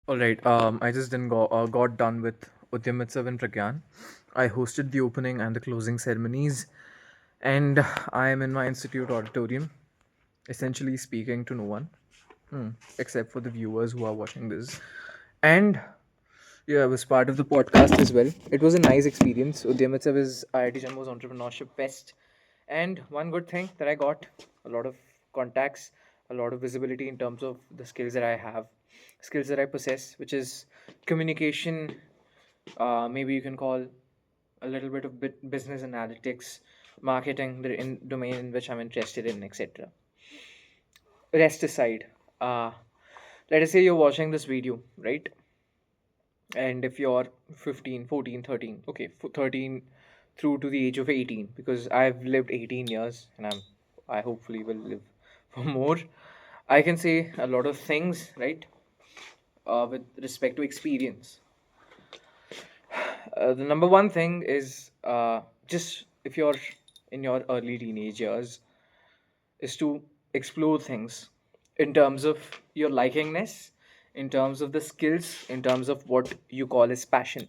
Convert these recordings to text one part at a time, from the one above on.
All right. I just didn't got done with Udyam and Pragyan. I hosted the opening and the closing ceremonies, and I am in my institute auditorium, essentially speaking to no one, except for the viewers who are watching this. And yeah, I was part of the podcast as well. It was a nice experience. Udyam is IIT Jammu's Entrepreneurship Fest, and one good thing that I got a lot of contacts, a lot of visibility in terms of the skills that I have, skills that I possess, which is communication. Maybe you can call a little bit of business analytics, marketing, the domain in which I'm interested in, etc. Rest aside, uh, let us say you're watching this video, right? And if you're 15, 14, 13, okay, 13 through to the age of 18, because I've lived 18 years and I hopefully will live for more. I can say a lot of things, right? With respect to experience. The number one thing is just if you're in your early teenage years, is to explore things in terms of your likingness, in terms of the skills, in terms of what you call as passion,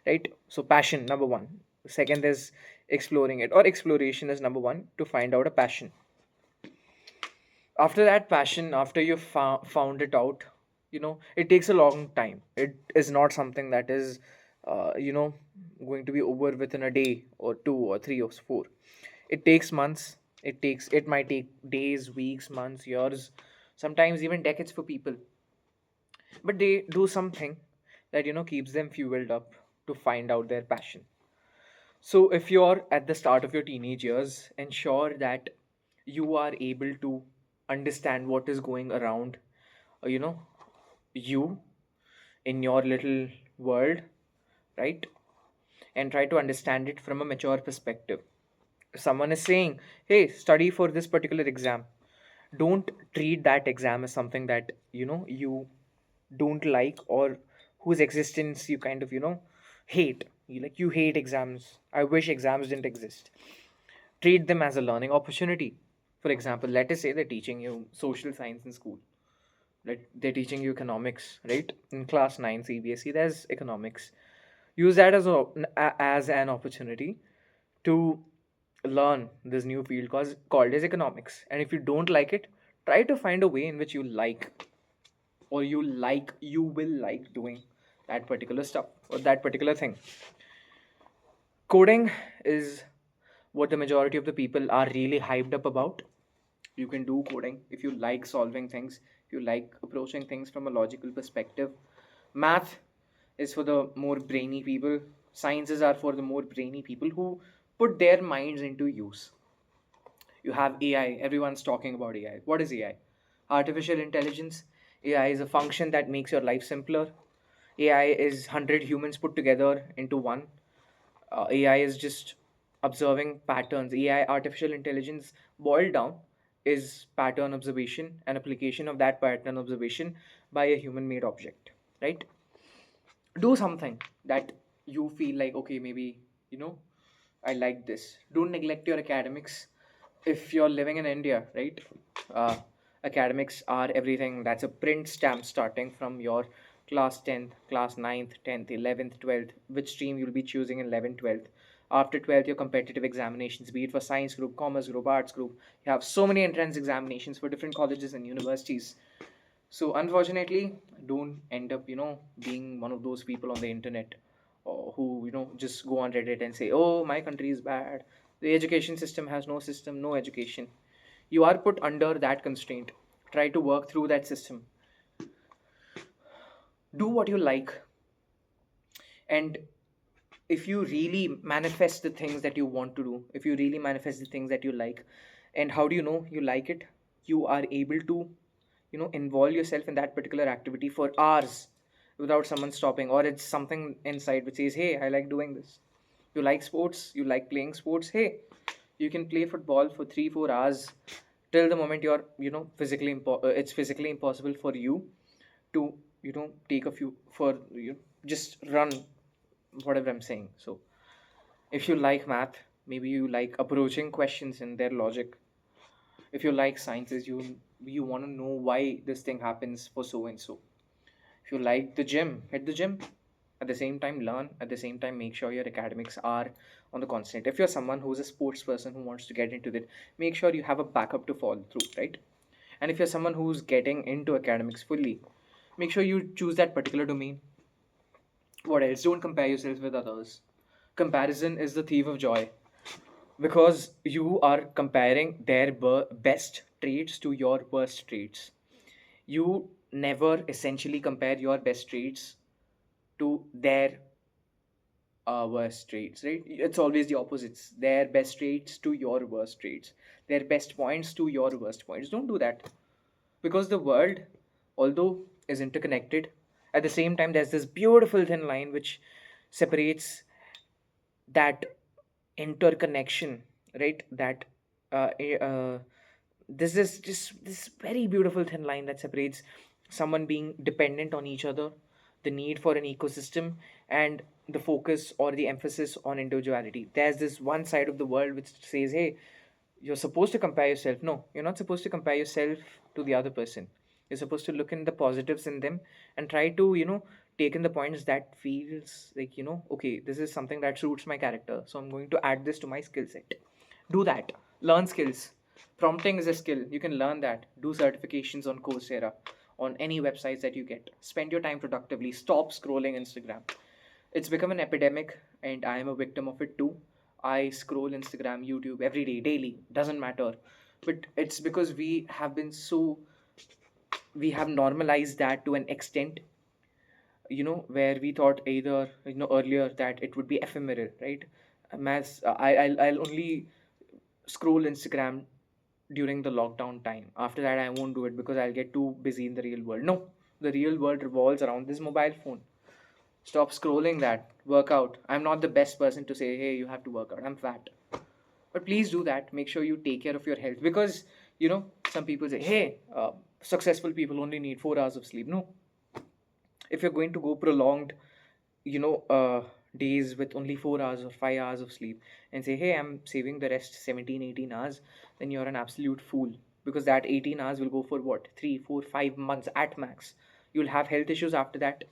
right? So, passion, number one. Second is exploring it, or exploration is number one to find out a passion. After that passion, after you found it out, it takes a long time. It is not something that is going to be over within a day or two or three or four. It takes months. It might take days, weeks, months, years, sometimes even decades for people, but they do something that keeps them fueled up to find out their passion. So, if you're at the start of your teenage years, ensure that you are able to understand what is going around, uh, you know, you in your little world, right? And try to understand it from a mature perspective. If someone is saying, hey, study for this particular exam, don't treat that exam as something that, you don't like, or whose existence you kind of, hate. You hate exams. I wish exams didn't exist. Treat them as a learning opportunity. For example, let us say they're teaching you social science in school. They're teaching you economics, right? In class 9 CBSE, there's economics. Use that as an opportunity to learn this new field called as economics. And if you don't like it, try to find a way in which you will like doing that particular stuff or that particular thing. Coding is what the majority of the people are really hyped up about. You can do coding if you like solving things, if you like approaching things from a logical perspective. Math is for the more brainy people. Sciences are for the more brainy people who put their minds into use. You have AI. Everyone's talking about AI. What is AI? Artificial intelligence. AI is a function that makes your life simpler. AI is 100 humans put together into one. AI is just observing patterns. AI, artificial intelligence, boiled down, is pattern observation and application of that pattern observation by a human made object, right? Do something that you feel like, okay, maybe, you know I like this. Don't neglect your academics. If you're living in India, right? uh, Academics are everything. That's a print stamp starting from your class 10th, class ninth, 10th, 11th, 12th, which stream you'll be choosing in 11th, 12th. After 12th, your competitive examinations, be it for science group, commerce group, arts group. You have so many entrance examinations for different colleges and universities. So unfortunately, don't end up, being one of those people on the internet who, just go on Reddit and say, "Oh, my country is bad. The education system has no system, no education." You are put under that constraint. Try to work through that system. Do what you like, and if you really manifest the things that you want to do, if you really manifest the things that you like, and how do you know you like it? You are able to, involve yourself in that particular activity for hours without someone stopping, or it's something inside which says, hey, I like doing this. You like sports, you like playing sports, hey, you can play football for 3 4 hours till the moment you're, it's physically impossible for you to, take a few for you just run, whatever I'm saying. So if you like math, maybe you like approaching questions in their logic. If you like sciences, you want to know why this thing happens for so and so. If you like the gym, hit the gym. At the same time, learn. At the same time, make sure your academics are on the constant. If you're someone who's a sports person who wants to get into it, make sure you have a backup to follow through, right? And if you're someone who's getting into academics fully, make sure you choose that particular domain. What else? Don't compare yourself with others. Comparison is the thief of joy, because you are comparing their best traits to your worst traits. You never essentially compare your best traits to their worst traits, right? It's always the opposites. Their best traits to your worst traits, their best points to your worst points. Don't do that, because the world, although is interconnected, at the same time there's this beautiful thin line which separates that interconnection, right? That this is just this very beautiful thin line that separates someone being dependent on each other, the need for an ecosystem, and the focus or the emphasis on individuality. There's this one side of the world which says, hey, you're supposed to compare yourself. No, you're not supposed to compare yourself to the other person. You're supposed to look in the positives in them and try to, take in the points that feels like, okay, this is something that suits my character, so I'm going to add this to my skill set. Do that. Learn skills. Prompting is a skill. You can learn that. Do certifications on Coursera, on any websites that you get. Spend your time productively. Stop scrolling Instagram. It's become an epidemic, and I am a victim of it too. I scroll Instagram, YouTube every day, daily, doesn't matter. But it's because we have normalized that to an extent, where we thought either, earlier that it would be ephemeral, right? I'll only scroll Instagram during the lockdown time. After that, I won't do it because I'll get too busy in the real world. No, the real world revolves around this mobile phone. Stop scrolling that. Work out. I'm not the best person to say, hey, you have to work out. I'm fat. But please do that. Make sure you take care of your health, because, some people say, hey, successful people only need 4 hours of sleep. No. If you're going to go prolonged, days with only 4 hours or 5 hours of sleep and say, hey, I'm saving the rest 17, 18 hours, then you're an absolute fool, because that 18 hours will go for what? 3, 4, 5 months at max. You'll have health issues after that,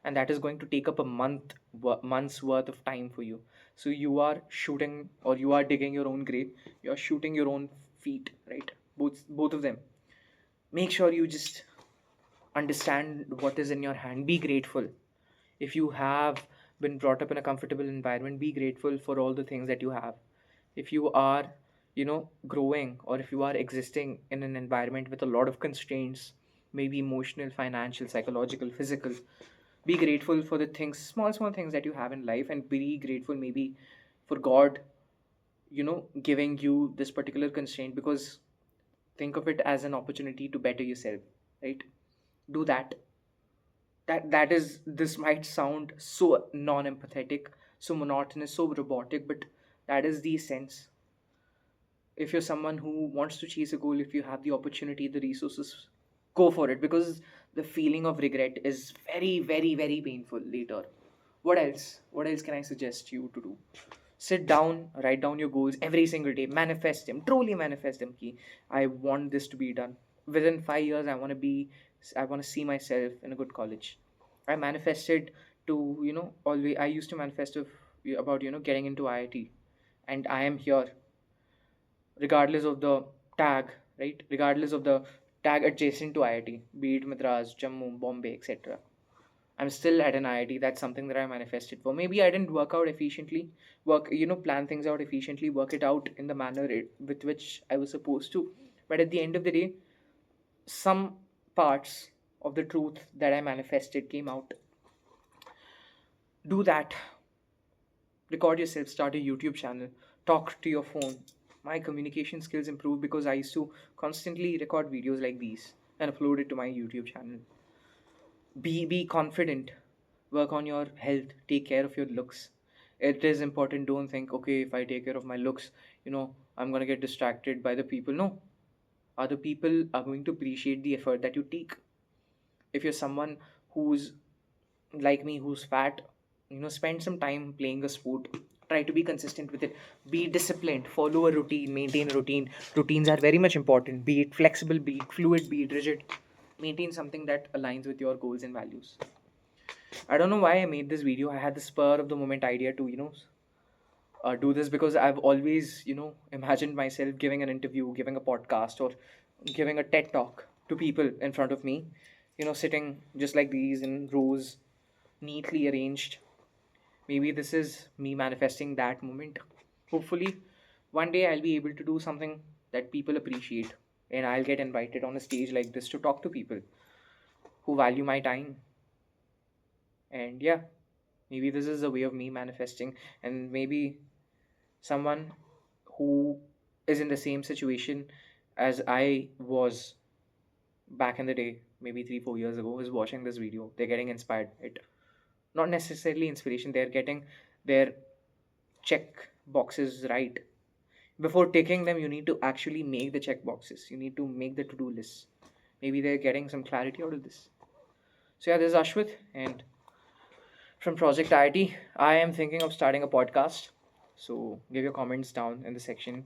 and that is going to take up a month's worth of time for you. So you are shooting, or you are digging your own grave. You're shooting your own feet, right? Both of them. Make sure you just understand what is in your hand. Be grateful. If you have been brought up in a comfortable environment, be grateful for all the things that you have. If you are, growing, or if you are existing in an environment with a lot of constraints, maybe emotional, financial, psychological, physical, be grateful for the things, small things that you have in life, and be grateful maybe for God, giving you this particular constraint, because think of it as an opportunity to better yourself, right? Do that. That is, this might sound so non-empathetic, so monotonous, so robotic, but that is the sense. If you're someone who wants to chase a goal, if you have the opportunity, the resources, go for it, because the feeling of regret is very, very, very painful later. What else can I suggest you to do? Sit down, write down your goals every single day, manifest them, truly manifest them. Ki, I want this to be done within 5 years. I want to see myself in a good college. I manifested to, always I used to manifest about, getting into IIT, and I am here, regardless of the tag, right? Regardless of the tag adjacent to IIT, be it Madras, Jammu, Bombay, etc. I'm still at an IIT. That's something that I manifested for. Maybe I didn't work out efficiently, plan things out efficiently, work it out in the manner with which I was supposed to. But at the end of the day, some parts of the truth that I manifested came out. Do that. Record yourself, start a YouTube channel, talk to your phone. My communication skills improved because I used to constantly record videos like these and upload it to my YouTube channel. Be confident. Work on your health. Take care of your looks. It is important. Don't think, okay, if I take care of my looks, I'm gonna get distracted by the people. No, other people are going to appreciate the effort that you take. If you're someone who's like me, who's fat, spend some time playing a sport. Try to be consistent with it. Be disciplined. Follow a routine. Maintain a routine. Routines are very much important. Be it flexible, be it fluid, be it rigid. Maintain something that aligns with your goals and values. I don't know why I made this video. I had the spur of the moment idea to, do this because I've always, imagined myself giving an interview, giving a podcast, or giving a TED talk to people in front of me, sitting just like these in rows, neatly arranged. Maybe this is me manifesting that moment. Hopefully, one day I'll be able to do something that people appreciate, and I'll get invited on a stage like this to talk to people who value my time. And yeah, maybe this is a way of me manifesting, and maybe someone who is in the same situation as I was back in the day, maybe 3 4 years ago, is watching this video. They're getting inspired. It not necessarily inspiration. They're getting their check boxes right. Before taking them, you need to actually make the check boxes. You need to make the to-do list. Maybe they're getting some clarity out of this. So yeah, this is Ashwit, and from Project IT, I am thinking of starting a podcast. So give your comments down in the section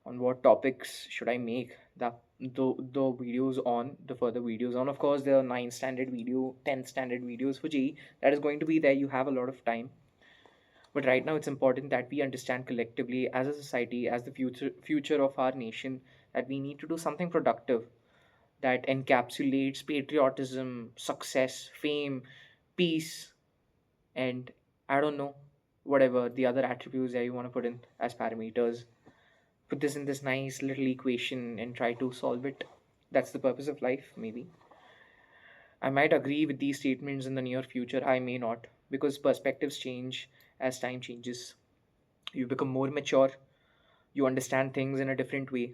on what topics should I make the videos on, the further videos on. Of course, there are 10 standard videos for GE. That is going to be there. You have a lot of time. But right now, it's important that we understand collectively as a society, as the future of our nation, that we need to do something productive that encapsulates patriotism, success, fame, peace, and I don't know, whatever the other attributes that you want to put in as parameters. Put this in this nice little equation and try to solve it. That's the purpose of life, maybe. I might agree with these statements in the near future, I may not, because perspectives change as time changes. You become more mature, you understand things in a different way.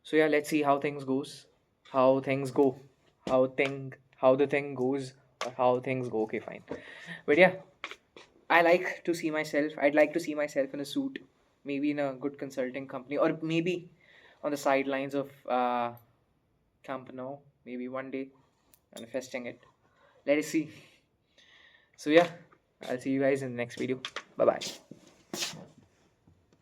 So yeah, let's see how things goes, how things go, how the thing goes, or how things go. Okay, fine. But yeah, I'd like to see myself in a suit, maybe in a good consulting company, or maybe on the sidelines of Camp Nou, maybe one day, manifesting it. Let us see. So, yeah, I'll see you guys in the next video. Bye bye.